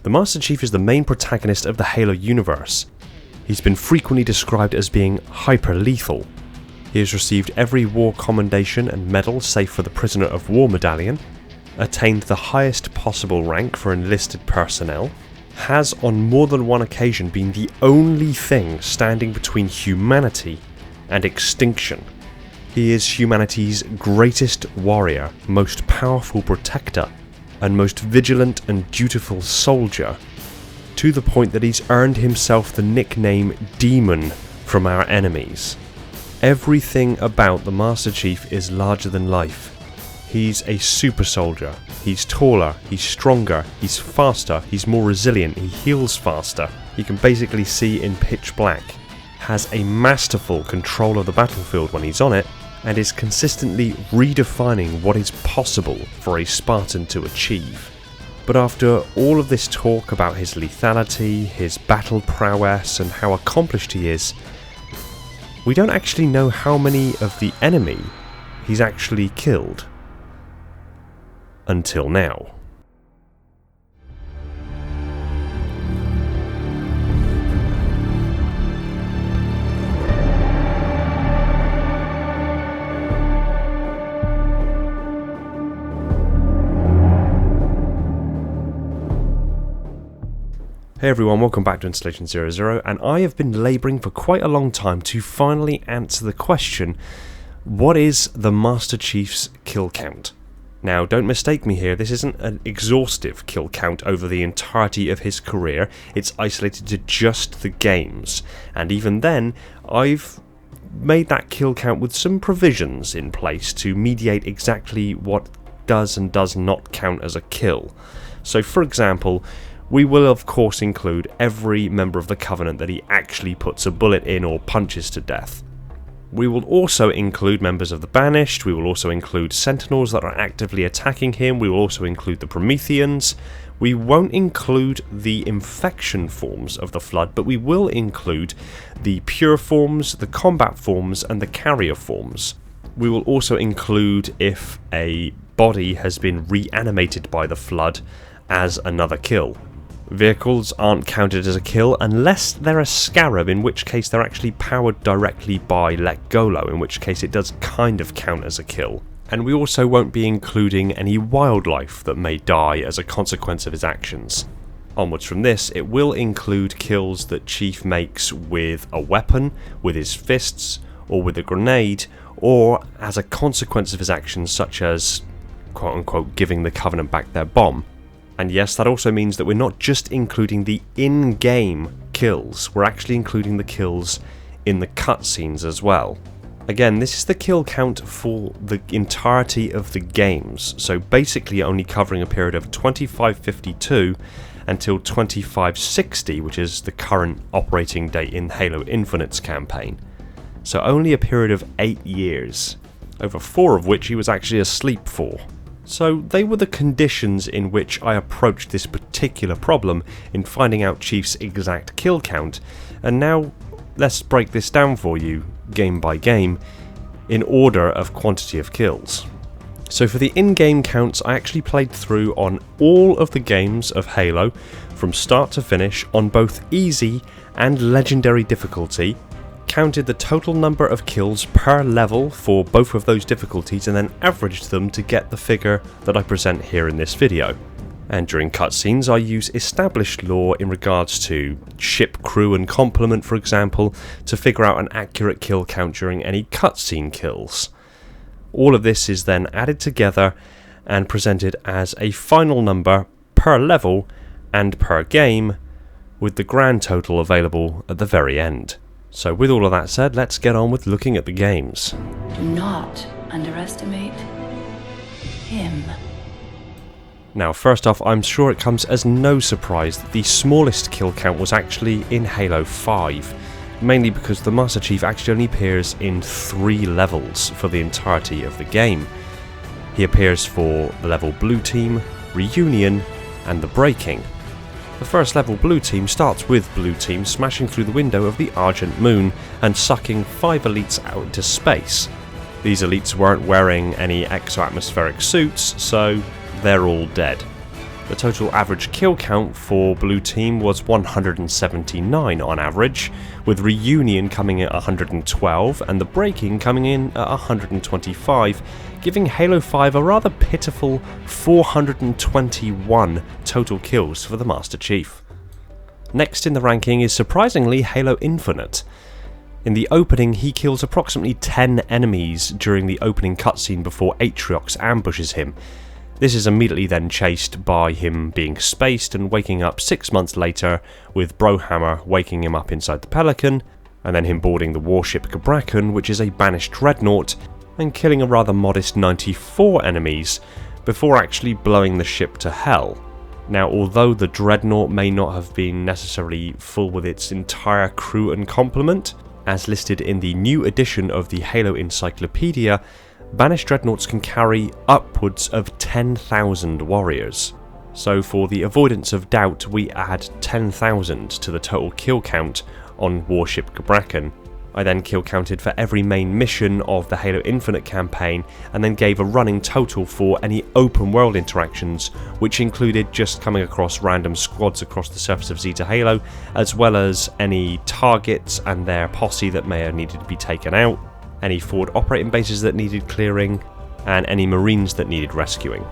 The Master Chief is the main protagonist of the Halo universe. He's been frequently described as being hyper-lethal. He has received every war commendation and medal save for the Prisoner of War medallion, attained the highest possible rank for enlisted personnel, has on more than one occasion been the only thing standing between humanity and extinction. He is humanity's greatest warrior, most powerful protector, and most vigilant and dutiful soldier, to the point that he's earned himself the nickname Demon from our enemies. Everything about the Master Chief is larger than life. He's a super soldier. He's taller, he's stronger, he's faster, he's more resilient, he heals faster. He can basically see in pitch black, has a masterful control of the battlefield when he's on it, and is consistently redefining what is possible for a Spartan to achieve. But after all of this talk about his lethality, his battle prowess, and how accomplished he is, we don't actually know how many of the enemy he's actually killed. Until now. Hey everyone, welcome back to Installation 00, and I have been labouring for quite a long time to finally answer the question, what is the Master Chief's kill count? Now, don't mistake me here, this isn't an exhaustive kill count over the entirety of his career, it's isolated to just the games, and even then, I've made that kill count with some provisions in place to mediate exactly what does and does not count as a kill. So for example, we will of course include every member of the Covenant that he actually puts a bullet in or punches to death. We will also include members of the Banished, we will also include Sentinels that are actively attacking him, we will also include the Prometheans. We won't include the infection forms of the Flood, but we will include the pure forms, the combat forms, and the carrier forms. We will also include if a body has been reanimated by the Flood as another kill. Vehicles aren't counted as a kill unless they're a Scarab, in which case they're actually powered directly by Legolo, in which case it does kind of count as a kill. And we also won't be including any wildlife that may die as a consequence of his actions. Onwards from this, it will include kills that Chief makes with a weapon, with his fists, or with a grenade, or as a consequence of his actions such as, quote unquote, giving the Covenant back their bomb. And yes, that also means that we're not just including the in-game kills, we're actually including the kills in the cutscenes as well. Again, this is the kill count for the entirety of the games, so basically only covering a period of 2552 until 2560, which is the current operating date in Halo Infinite's campaign. So only a period of 8 years, over 4 of which he was actually asleep for. So they were the conditions in which I approached this particular problem in finding out Chief's exact kill count, and now let's break this down for you, game by game, in order of quantity of kills. So for the in-game counts, I actually played through on all of the games of Halo, from start to finish, on both easy and legendary difficulty, counted the total number of kills per level for both of those difficulties and then averaged them to get the figure that I present here in this video. And during cutscenes I use established lore in regards to ship crew and complement, for example, to figure out an accurate kill count during any cutscene kills. All of this is then added together and presented as a final number per level and per game, with the grand total available at the very end. So with all of that said, let's get on with looking at the games. Do not underestimate him. Now first off, I'm sure it comes as no surprise that the smallest kill count was actually in Halo 5, mainly because the Master Chief actually only appears in 3 levels for the entirety of the game. He appears for the level Blue Team, Reunion, and the Breaking. The first level Blue Team starts with Blue Team smashing through the window of the Argent Moon and sucking 5 elites out into space. These elites weren't wearing any exo-atmospheric suits, so they're all dead. The total average kill count for Blue Team was 179 on average, with Reunion coming at 112 and The Breaking coming in at 125, giving Halo 5 a rather pitiful 421 total kills for the Master Chief. Next in the ranking is surprisingly Halo Infinite. In the opening, he kills approximately 10 enemies during the opening cutscene before Atriox ambushes him. This is immediately then chased by him being spaced and waking up 6 months later, with Brohammer waking him up inside the Pelican, and then him boarding the warship Gabrakan, which is a banished dreadnought, and killing a rather modest 94 enemies, before actually blowing the ship to hell. Now, although the dreadnought may not have been necessarily full with its entire crew and complement, as listed in the new edition of the Halo Encyclopedia, banished dreadnoughts can carry upwards of 10,000 warriors. So for the avoidance of doubt, we add 10,000 to the total kill count on warship Gabrakan. I then kill counted for every main mission of the Halo Infinite campaign, and then gave a running total for any open world interactions, which included just coming across random squads across the surface of Zeta Halo, as well as any targets and their posse that may have needed to be taken out, any forward operating bases that needed clearing, and any marines that needed rescuing.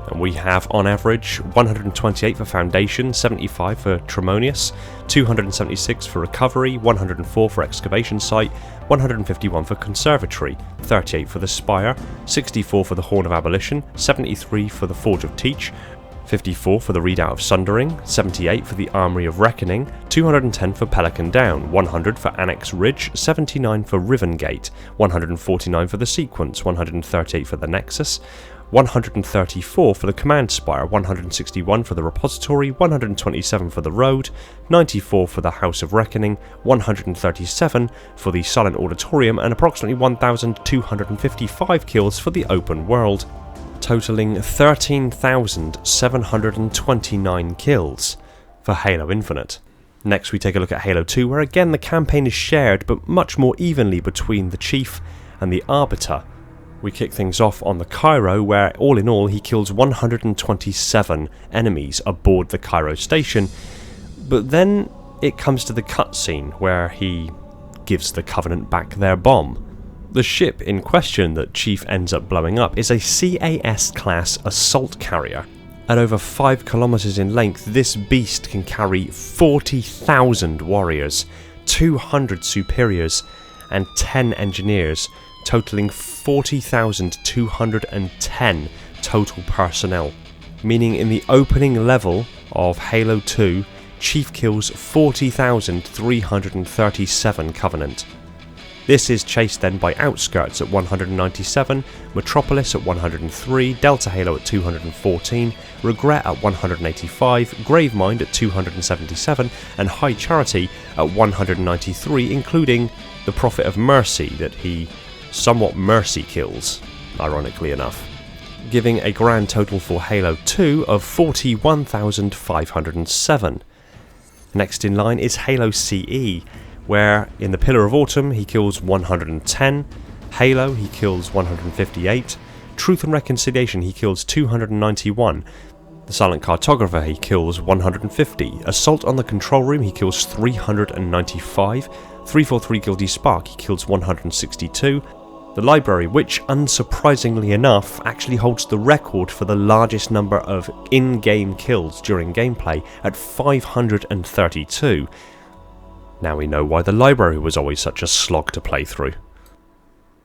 And we have on average 128 for Foundation, 75 for Tremonius, 276 for Recovery, 104 for Excavation Site, 151 for Conservatory, 38 for the Spire, 64 for the Horn of Abolition, 73 for the Forge of Teach, 54 for the Redoubt of Sundering, 78 for the Armory of Reckoning, 210 for Pelican Down, 100 for Annex Ridge, 79 for Riven Gate, 149 for the Sequence, 138 for the Nexus, 134 for the Command Spire, 161 for the Repository, 127 for the Road, 94 for the House of Reckoning, 137 for the Silent Auditorium, and approximately 1,255 kills for the open world, totaling 13,729 kills for Halo Infinite. Next we take a look at Halo 2, where again the campaign is shared but much more evenly between the Chief and the Arbiter. We kick things off on the Cairo, where all in all he kills 127 enemies aboard the Cairo station, but then it comes to the cutscene where he gives the Covenant back their bomb. The ship in question that Chief ends up blowing up is a CAS-class assault carrier. At over 5 kilometers in length, this beast can carry 40,000 warriors, 200 superiors, and 10 engineers, totaling 40,210 total personnel, meaning in the opening level of Halo 2, Chief kills 40,337 Covenant. This is chased then by Outskirts at 197, Metropolis at 103, Delta Halo at 214, Regret at 185, Gravemind at 277, and High Charity at 193, including the Prophet of Mercy that he somewhat mercy kills, ironically enough, giving a grand total for Halo 2 of 41,507. Next in line is Halo CE, where in the Pillar of Autumn he kills 110, Halo he kills 158, Truth and Reconciliation he kills 291, the Silent Cartographer he kills 150, Assault on the Control Room he kills 395, 343 Guilty Spark he kills 162, the Library, which unsurprisingly enough actually holds the record for the largest number of in-game kills during gameplay at 532. Now we know why the Library was always such a slog to play through.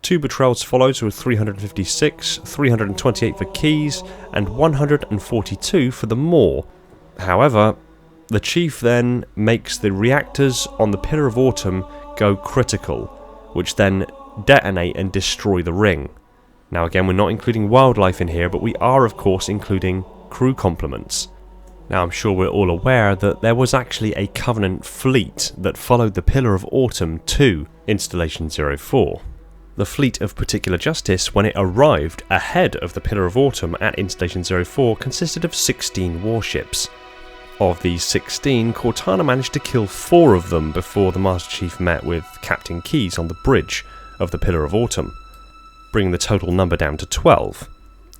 2 Betrayals follows with 356, 328 for Keys, and 142 for the Maw. However, the Chief then makes the reactors on the Pillar of Autumn go critical, which then detonate and destroy the ring. Now again, we're not including wildlife in here, but we are of course including crew complements. Now I'm sure we're all aware that there was actually a Covenant fleet that followed the Pillar of Autumn to Installation 04. The fleet of Particular Justice, when it arrived ahead of the Pillar of Autumn at Installation 04, consisted of 16 warships. Of these 16, Cortana managed to kill 4 of them before the Master Chief met with Captain Keyes on the bridge of the Pillar of Autumn, bringing the total number down to 12.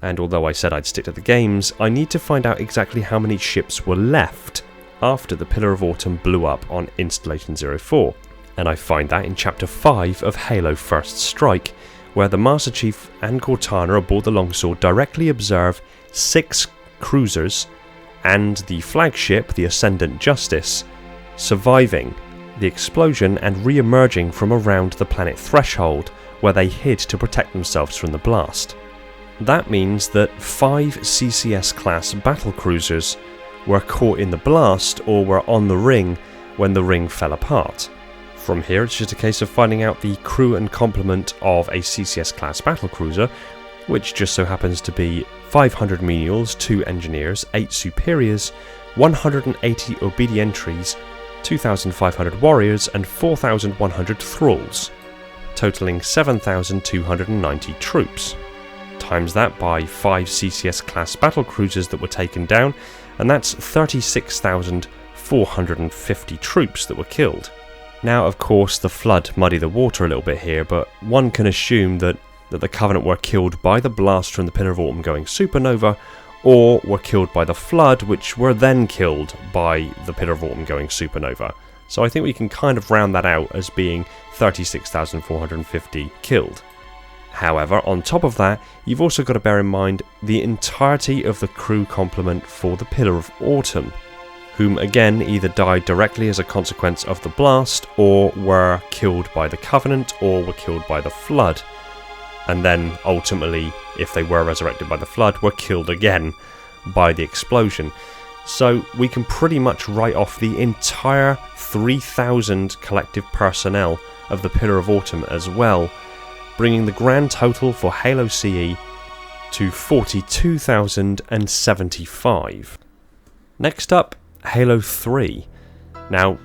And although I said I'd stick to the games, I need to find out exactly how many ships were left after the Pillar of Autumn blew up on Installation 04. And I find that in Chapter 5 of Halo First Strike, where the Master Chief and Cortana aboard the Longsword directly observe 6 cruisers and the flagship, the Ascendant Justice, surviving the explosion and re-emerging from around the planet Threshold, where they hid to protect themselves from the blast. That means that 5 CCS-class battlecruisers were caught in the blast or were on the ring when the ring fell apart. From here, it's just a case of finding out the crew and complement of a CCS-class battlecruiser, which just so happens to be 500 menials, 2 engineers, 8 superiors, 180 obedientries, 2,500 warriors, and 4,100 thralls, totaling 7,290 troops. Times that by 5 CCS-class battlecruisers that were taken down, and that's 36,450 troops that were killed. Now, of course, the Flood muddy the water a little bit here, but one can assume that the Covenant were killed by the blast from the Pillar of Autumn going supernova, or were killed by the Flood, which were then killed by the Pillar of Autumn going supernova. So I think we can kind of round that out as being 36,450 killed. However, on top of that, you've also got to bear in mind the entirety of the crew complement for the Pillar of Autumn, whom again either died directly as a consequence of the blast, or were killed by the Covenant, or were killed by the Flood, and then ultimately, if they were resurrected by the Flood, were killed again by the explosion. So we can pretty much write off the entire 3,000 collective personnel of the Pillar of Autumn as well, bringing the grand total for Halo CE to 42,075. Next up, Halo 3. Now,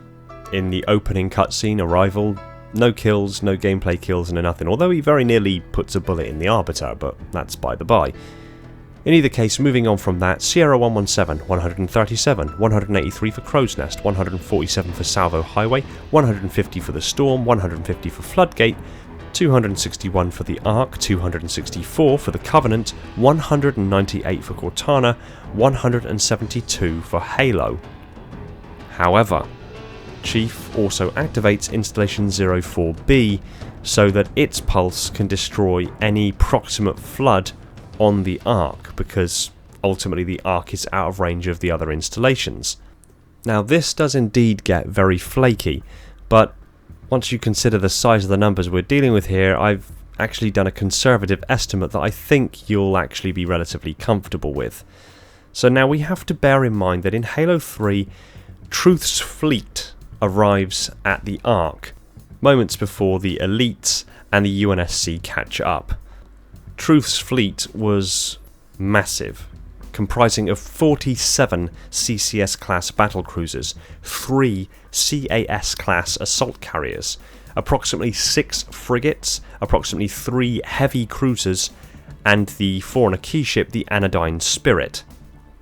in the opening cutscene, Arrival, no kills, no gameplay kills, no nothing, although he very nearly puts a bullet in the Arbiter, but that's by the by. In either case, moving on from that, Sierra 117, 137, 183 for Crow's Nest, 147 for Salvo Highway, 150 for the Storm, 150 for Floodgate, 261 for the Ark, 264 for the Covenant, 198 for Cortana, 172 for Halo. However, Chief also activates Installation 04B so that its pulse can destroy any proximate flood on the Ark, because ultimately the Ark is out of range of the other installations. Now this does indeed get very flaky, but once you consider the size of the numbers we're dealing with here, I've actually done a conservative estimate that I think you'll actually be relatively comfortable with. So now we have to bear in mind that in Halo 3, Truth's fleet arrives at the Ark, moments before the Elites and the UNSC catch up. Truth's fleet was massive, comprising of 47 CCS-class battlecruisers, 3 CAS-class assault carriers, approximately 6 frigates, approximately 3 heavy cruisers, and the foreigner key ship, the Anodyne Spirit.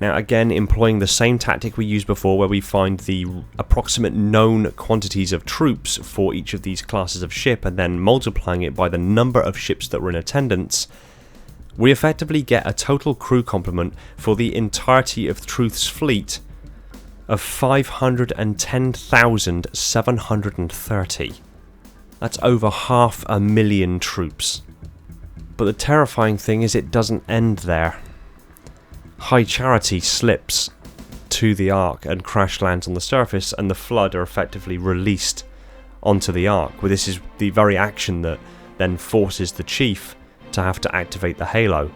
Now again, employing the same tactic we used before, where we find the approximate known quantities of troops for each of these classes of ship and then multiplying it by the number of ships that were in attendance, we effectively get a total crew complement for the entirety of Truth's fleet of 510,730. That's over 500,000 troops. But the terrifying thing is it doesn't end there. High Charity slips to the Ark and crash lands on the surface, and the Flood are effectively released onto the Ark. Well, this is the very action that then forces the Chief to have to activate the Halo.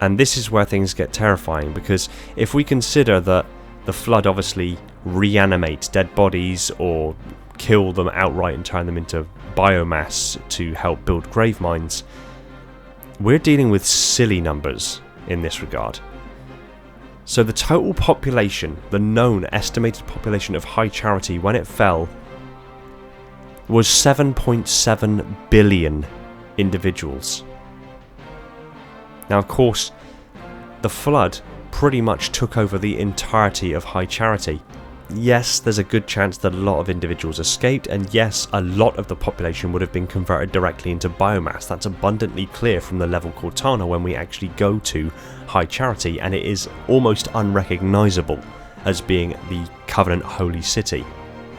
And this is where things get terrifying, because if we consider that the Flood obviously reanimate dead bodies or kill them outright and turn them into biomass to help build grave mines, we're dealing with silly numbers in this regard. So the total population, the known estimated population of High Charity when it fell, was 7.7 billion individuals. Now of course, the Flood pretty much took over the entirety of High Charity, yes, there's a good chance that a lot of individuals escaped, and yes, a lot of the population would have been converted directly into biomass. That's abundantly clear from the level Cortana when we actually go to High Charity, and it is almost unrecognisable as being the Covenant Holy City.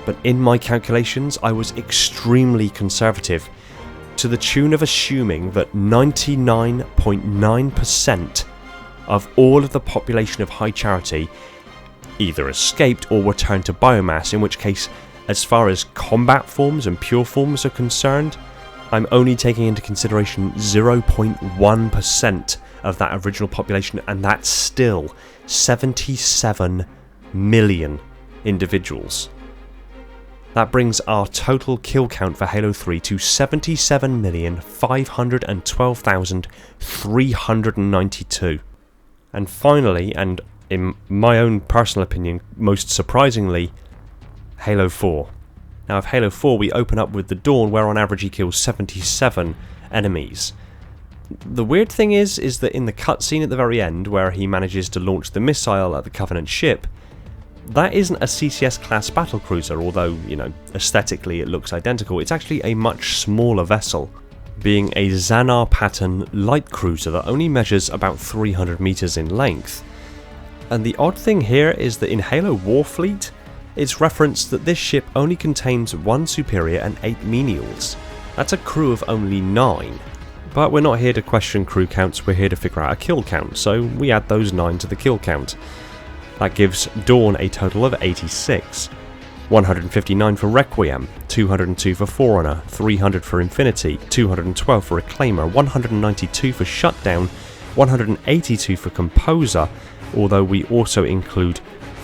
But in my calculations, I was extremely conservative, to the tune of assuming that 99.9% of all of the population of High Charity either escaped or were turned to biomass, in which case, as far as combat forms and pure forms are concerned, I'm only taking into consideration 0.1% of that original population, and that's still 77 million individuals. That brings our total kill count for Halo 3 to 77,512,392. And finally, and in my own personal opinion, most surprisingly, Halo 4. Now, of Halo 4, we open up with the Dawn, where on average he kills 77 enemies. The weird thing is that in the cutscene at the very end, where he manages to launch the missile at the Covenant ship, that isn't a CCS-class battlecruiser, although, aesthetically it looks identical. It's actually a much smaller vessel, being a Xanar pattern light cruiser that only measures about 300 meters in length. And the odd thing here is that in Halo Warfleet, it's referenced that this ship only contains 1 superior and 8 menials. That's a crew of only 9. But we're not here to question crew counts, we're here to figure out a kill count, so we add those 9 to the kill count. That gives Dawn a total of 86. 159 for Requiem, 202 for Forerunner, 300 for Infinity, 212 for Reclaimer, 192 for Shutdown, 182 for Composer, although we also include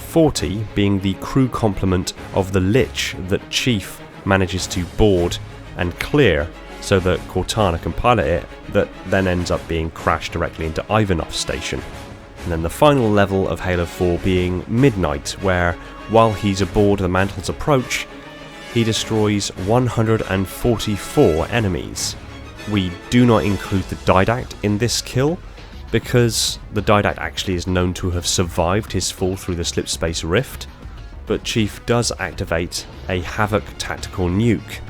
40 being the crew complement of the Lich that Chief manages to board and clear so that Cortana can pilot it, that then ends up being crashed directly into Ivanov's station. And then the final level of Halo 4 being Midnight, where while he's aboard the Mantle's Approach, he destroys 144 enemies. We do not include the Didact in this kill, because the Didact actually is known to have survived his fall through the slipspace rift, but Chief does activate a Havoc tactical nuke.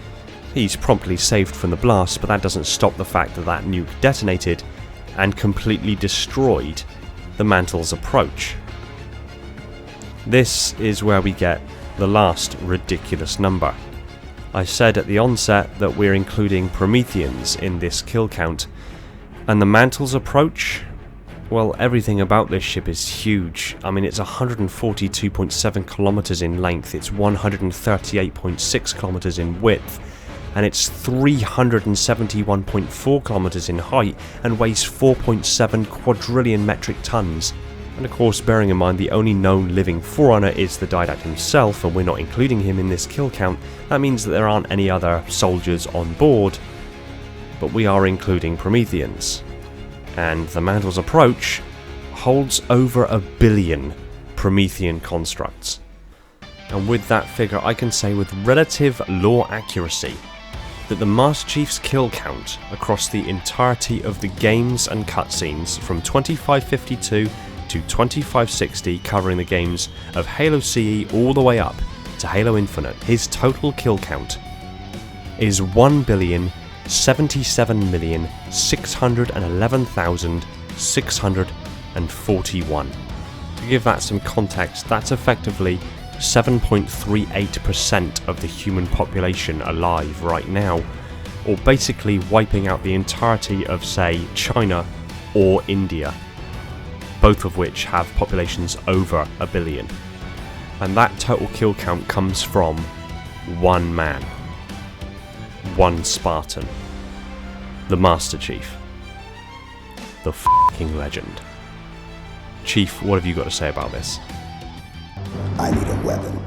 He's promptly saved from the blast, but that doesn't stop the fact that that nuke detonated and completely destroyed the Mantle's Approach. This is where we get the last ridiculous number. I said at the onset that we're including Prometheans in this kill count, and the Mantle's Approach, well, everything about this ship is huge. I mean, it's 142.7 kilometers in length, it's 138.6 kilometers in width, and it's 371.4 kilometers in height and weighs 4.7 quadrillion metric tons. And of course, bearing in mind the only known living Forerunner is the Didact himself, and we're not including him in this kill count, that means that there aren't any other soldiers on board, but we are including Prometheans. And the Mantle's Approach holds over 1 billion Promethean constructs. And with that figure, I can say with relative lore accuracy that the Master Chief's kill count across the entirety of the games and cutscenes from 2552 to 2560, covering the games of Halo CE all the way up to Halo Infinite, his total kill count is 1,077,611,641. To give that some context, that's effectively 7.38% of the human population alive right now, or basically wiping out the entirety of, say, China or India, both of which have populations over 1 billion. And that total kill count comes from one man, one Spartan, the Master Chief, the f***ing legend. Chief, what have you got to say about this? I need a weapon.